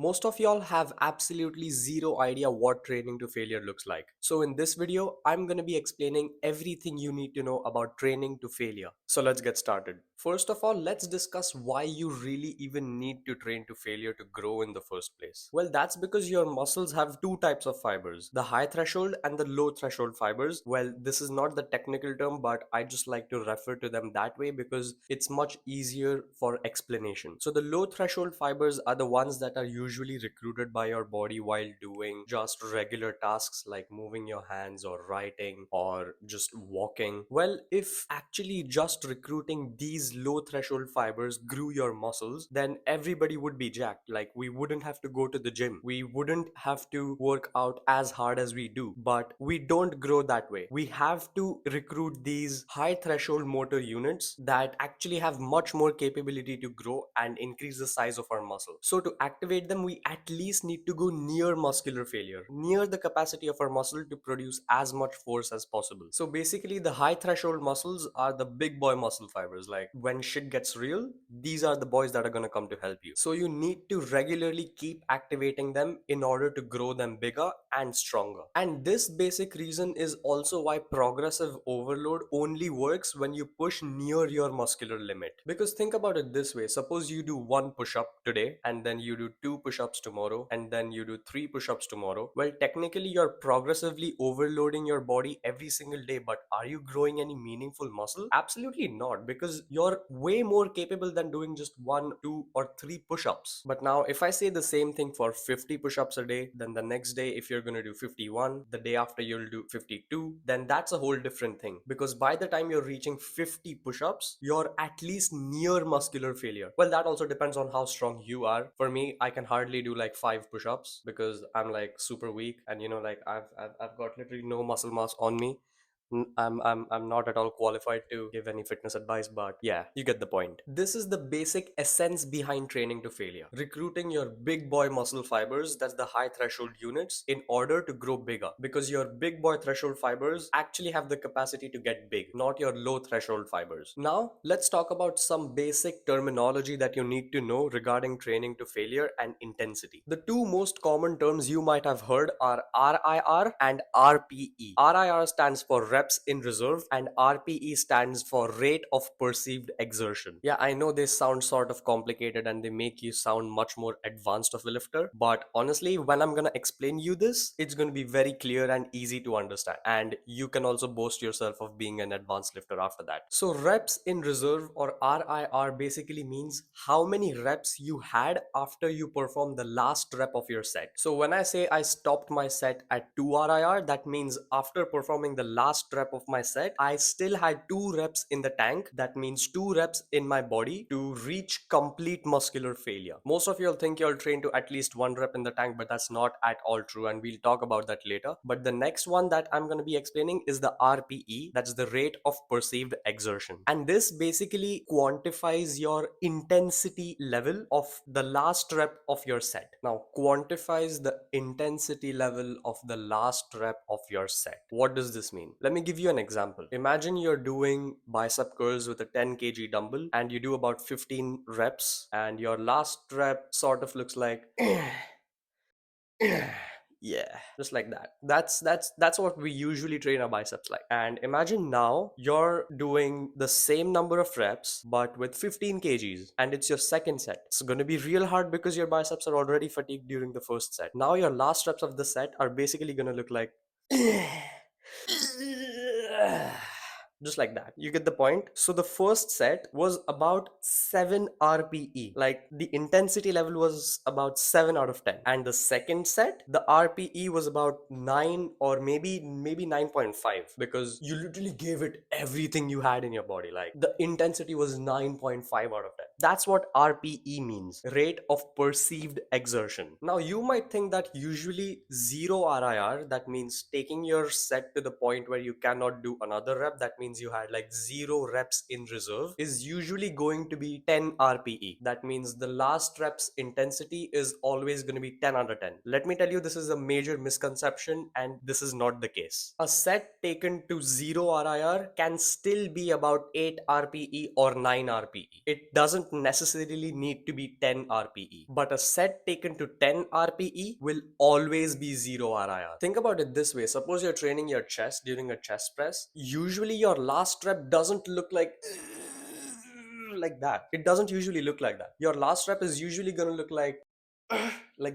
Most of y'all have absolutely zero idea what training to failure looks like. So in this video, I'm going to be explaining everything you need to know about training to failure. So let's get started. First of all, let's discuss why you really even need to train to failure to grow in the first place. Well, that's because your muscles have two types of fibers, the high threshold and the low threshold fibers. Well, this is not the technical term, but I just like to refer to them that way because it's much easier for explanation. So the low threshold fibers are the ones that are usually recruited by your body while doing just regular tasks like moving your hands or writing or just walking. Well, if actually just recruiting these low threshold fibers grew your muscles, then everybody would be jacked. Like, we wouldn't have to go to the gym, we wouldn't have to work out as hard as we do, but we don't grow that way. We have to recruit these high threshold motor units that actually have much more capability to grow and increase the size of our muscle. So to activate them, we at least need to go near muscular failure, near the capacity of our muscle to produce as much force as possible. So basically, the high threshold muscles are the big boy muscle fibers. Like, when shit gets real, these are the boys that are going to come to help you. So you need to regularly keep activating them in order to grow them bigger and stronger. And this basic reason is also why progressive overload only works when you push near your muscular limit. Because think about it this way, suppose you do one push-up today and then you do two push-ups tomorrow and then you do three push-ups tomorrow. Well, technically you're progressively overloading your body every single day, but are you growing any meaningful muscle? Absolutely not, because you're way more capable than doing just one, two, or three push-ups. But now if I say the same thing for 50 push-ups a day, then the next day if you're going to do 51, the day after you'll do 52, then that's a whole different thing, because by the time you're reaching 50 push-ups, you're at least near muscular failure. Well, that also depends on how strong you are. For me, I can hardly do like 5 push-ups because I'm like super weak, and like I've got literally no muscle mass on me. I'm not at all qualified to give any fitness advice, but yeah, you get the point. This is the basic essence behind training to failure. Recruiting your big boy muscle fibers, that's the high threshold units, in order to grow bigger. Because your big boy threshold fibers actually have the capacity to get big, not your low threshold fibers. Now, let's talk about some basic terminology that you need to know regarding training to failure and intensity. The two most common terms you might have heard are RIR and RPE. RIR stands for reps in reserve and RPE stands for rate of perceived exertion. Yeah, I know they sound sort of complicated and they make you sound much more advanced of a lifter, but honestly, when I'm gonna explain you this, it's gonna be very clear and easy to understand, and you can also boast yourself of being an advanced lifter after that. So reps in reserve, or RIR, basically means how many reps you had after you perform the last rep of your set. So when I say I stopped my set at 2 RIR, that means after performing the last rep of my set, I still had 2 reps in the tank. That means 2 reps in my body to reach complete muscular failure. Most of you will think you'll train to at least 1 rep in the tank, but that's not at all true, and we'll talk about that later. But the next one that I'm going to be explaining is the RPE, that's the rate of perceived exertion. And this basically quantifies your intensity level of the last rep of your set. Now, quantifies the intensity level of the last rep of your set. What does this mean? Let me give you an example. Imagine you're doing bicep curls with a 10 kg dumbbell and you do about 15 reps, and your last rep sort of looks like yeah, just like that. That's what we usually train our biceps like. And imagine now you're doing the same number of reps but with 15 kgs, and it's your second set. It's going to be real hard because your biceps are already fatigued during the first set. Now your last reps of the set are basically going to look like just like that. You get the point? So the first set was about 7 RPE. Like, the intensity level was about 7 out of 10. And the second set, the RPE was about 9, or maybe 9.5, because you literally gave it everything you had in your body. Like, the intensity was 9.5 out of 10. That's what RPE means, rate of perceived exertion. Now you might think that usually 0 RIR, that means taking your set to the point where you cannot do another rep, that means you had like 0 reps in reserve, is usually going to be 10 RPE. That means the last rep's intensity is always going to be 10 under 10. Let me tell you, this is a major misconception and this is not the case. A set taken to 0 RIR can still be about 8 RPE or 9 RPE. It doesn't doesn't necessarily need to be 10 RPE, but a set taken to 10 RPE will always be 0 RIR. Think about it this way. Suppose you're training your chest during a chest press. Usually your last rep doesn't look like that. It doesn't usually look like that. Your last rep is usually going to look like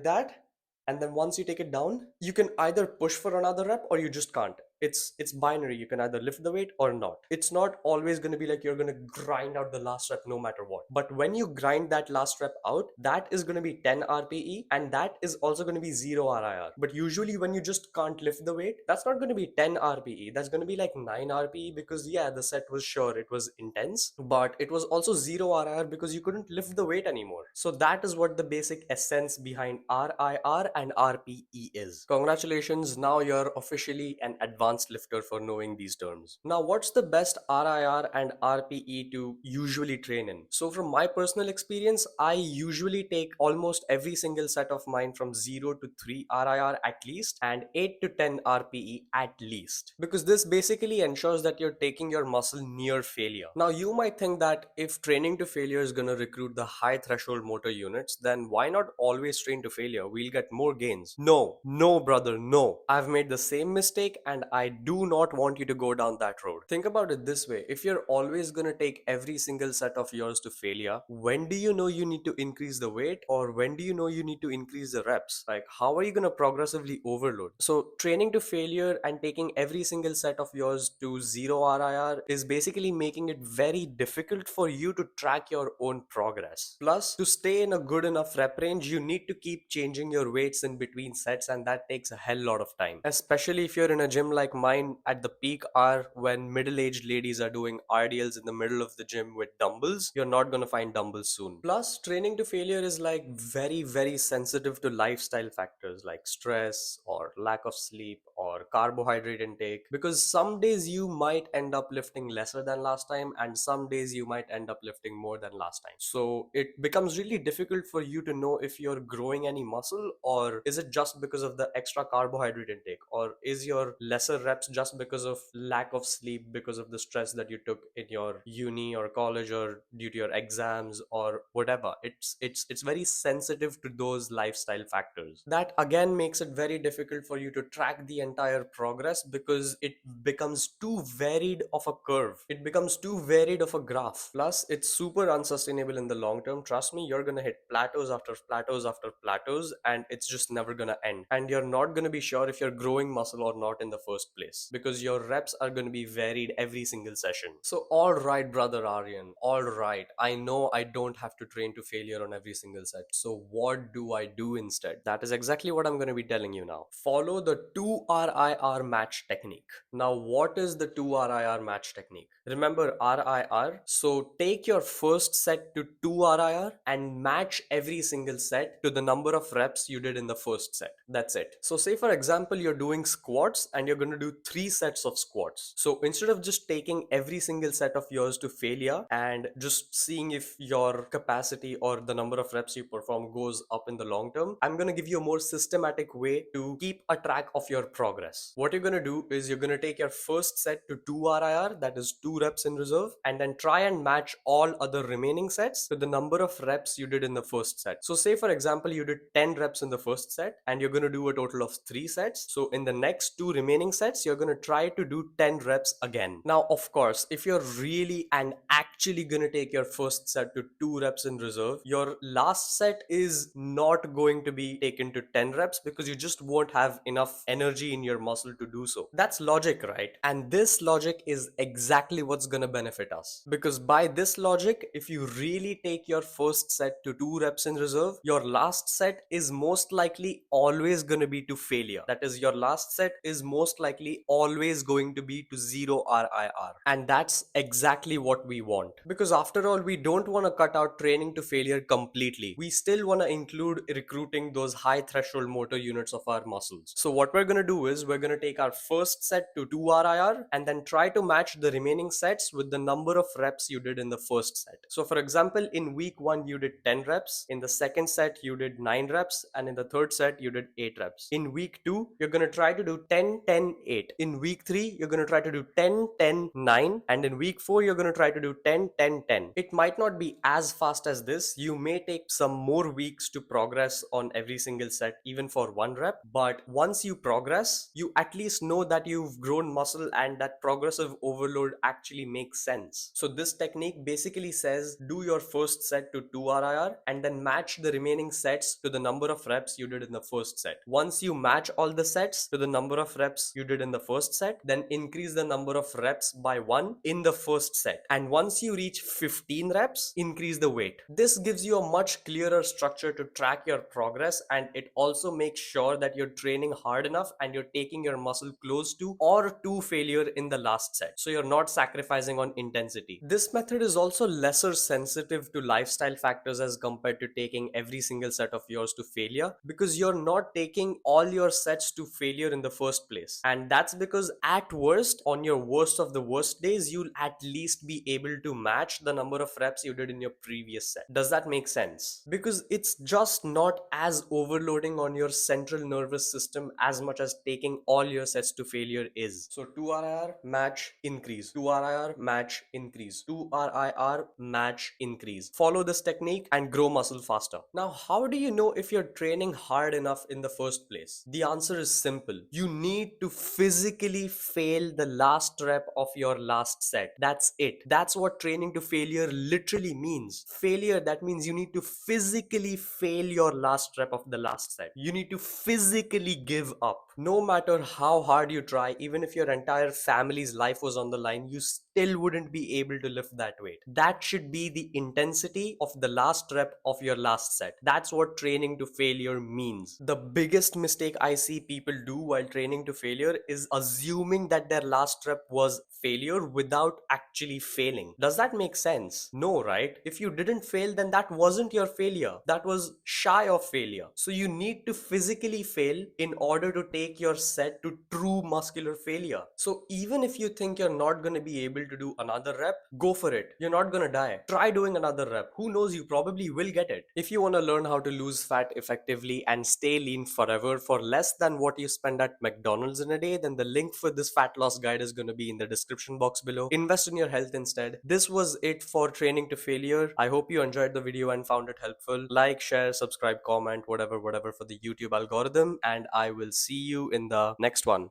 that. And then once you take it down, you can either push for another rep or you just can't. It's binary. You can either lift the weight or not. It's not always going to be like you're going to grind out the last rep no matter what. But when you grind that last rep out, that is going to be 10 RPE, and that is also going to be 0 RIR. But usually when you just can't lift the weight, that's not going to be 10 RPE. That's going to be like 9 RPE, because yeah, the set was, sure, it was intense, but it was also 0 RIR because you couldn't lift the weight anymore. So that is what the basic essence behind RIR and RPE is. Congratulations, now you're officially an advanced lifter for knowing these terms. Now, what's the best RIR and RPE to usually train in? So from my personal experience, I usually take almost every single set of mine from 0 to 3 RIR at least, and 8 to 10 RPE at least, because this basically ensures that you're taking your muscle near failure. Now you might think that if training to failure is going to recruit the high threshold motor units, then why not always train to failure? We'll get more gains. No, brother, no. I've made the same mistake and I do not want you to go down that road. Think about it this way. If you're always going to take every single set of yours to failure, when do you know you need to increase the weight, or when do you know you need to increase the reps? Like, how are you going to progressively overload? So training to failure and taking every single set of yours to 0 RIR is basically making it very difficult for you to track your own progress. Plus, to stay in a good enough rep range, you need to keep changing your weights in between sets, and that takes a hell lot of time. Especially if you're in a gym like mine at the peak hour when middle-aged ladies are doing RDLs in the middle of the gym with dumbbells, you're not gonna find dumbbells soon. Plus, training to failure is like very sensitive to lifestyle factors like stress or lack of sleep or carbohydrate intake, because some days you might end up lifting lesser than last time and some days you might end up lifting more than last time. So it becomes really difficult for you to know if you're growing any muscle, or is it just because of the extra carbohydrate intake, or is your lesser reps just because of lack of sleep, because of the stress that you took in your uni or college or due to your exams or whatever. It's very sensitive to those lifestyle factors. That again makes it very difficult for you to track the entire progress, because it becomes too varied of a curve. It becomes too varied of a graph. Plus, it's super unsustainable in the long term. Trust me, you're gonna hit plateaus after plateaus after plateaus, and it's just never gonna end. And you're not gonna be sure if you're growing muscle or not in the first place, because your reps are gonna be varied every single session. So, alright, brother Aryan, alright. I know I don't have to train to failure on every single set. So, what do I do instead? That is exactly what I'm gonna be telling you now. Follow the 2 RIR match technique. Now, what is the 2 RIR match technique? Remember RIR? So take your first set to 2 RIR and match every single set to the number of reps you did in the first set. That's it. So say for example, you're doing squats and you're going to do 3 sets of squats. So instead of just taking every single set of yours to failure and just seeing if your capacity or the number of reps you perform goes up in the long term, I'm going to give you a more systematic way to keep a track of your progress. What you're going to do is you're going to take your first set to 2 RIR, that is 2 reps in reserve, and then try and match all other remaining sets to the number of reps you did in the first set. So say for example, you did 10 reps in the first set and you're going to do a total of 3 sets. So in the next 2 remaining sets, you're going to try to do 10 reps again. Now, of course, if you're really and actually going to take your first set to 2 reps in reserve, your last set is not going to be taken to 10 reps because you just won't have enough energy in your muscle to do so. That's logic, right? And this logic is exactly what's going to benefit us, because by this logic, if you really take your first set to 2 reps in reserve, your last set is most likely always going to be to failure. That is, your last set is most likely always going to be to 0 RIR. And that's exactly what we want, because after all, we don't want to cut out training to failure completely. We still want to include recruiting those high threshold motor units of our muscles. So what we're going to do is we're going to take our first set to 2 RIR and then try to match the remaining sets with the number of reps you did in the first set. So for example, in week 1 you did 10 reps, in the second set you did 9 reps, and in the third set you did 8 reps. In week 2 you're going to try to do 10 10 8. In week 3 you're going to try to do 10 10 9, and in week 4 you're going to try to do 10 10 10. It might not be as fast as this. You may take some more weeks to progress on every single set, even for one rep, but once you progress, you at least know that you've grown muscle and that progressive overload actually makes sense. So this technique basically says do your first set to 2 RIR and then match the remaining sets to the number of reps you did in the first set. Once you match all the sets to the number of reps you did in the first set, then increase the number of reps by 1 in the first set. And once you reach 15 reps, increase the weight. This gives you a much clearer structure to track your progress, and it also makes sure that you're training hard enough and you're taking your muscle close to or to failure in the last set. So you're not sacrificing on intensity. This method is also lesser sensitive to lifestyle factors as compared to taking every single set of yours to failure, because you're not taking all your sets to failure in the first place. And that's because at worst, on your worst of the worst days, you'll at least be able to match the number of reps you did in your previous set. Does that make sense? Because it's just not as overloading on your central nervous system as much as taking all your sets to failure is. So 2 RIR, match, increase. 2 RIR, match, increase. 2 RIR, match, increase. Follow this technique and grow muscle faster. Now, how do you know if you're training hard enough in the first place? The answer is simple. You need to physically fail the last rep of your last set. That's it. That's what training to failure literally means. Failure, that means you need to physically fail your last rep of the last set. You need to physically give up. No matter how hard you try, even if your entire family's life was on the line, you still wouldn't be able to lift that weight. That should be the intensity of the last rep of your last set. That's what training to failure means. The biggest mistake I see people do while training to failure is assuming that their last rep was failure without actually failing. Does that make sense? No, right? If you didn't fail, then that wasn't your failure. That was shy of failure. So you need to physically fail in order to take your set to true muscular failure. So even if you think you're not going to be able to do another rep, go for it. You're not going to die. Try doing another rep. Who knows, you probably will get it. If you want to learn how to lose fat effectively and stay lean forever for less than what you spend at McDonald's in a day, then the link for this fat loss guide is going to be in the description box below. Invest in your health instead. This was it for training to failure. I hope you enjoyed the video and found it helpful. Like, share, subscribe, comment, whatever for the YouTube algorithm, and I will see you in the next one.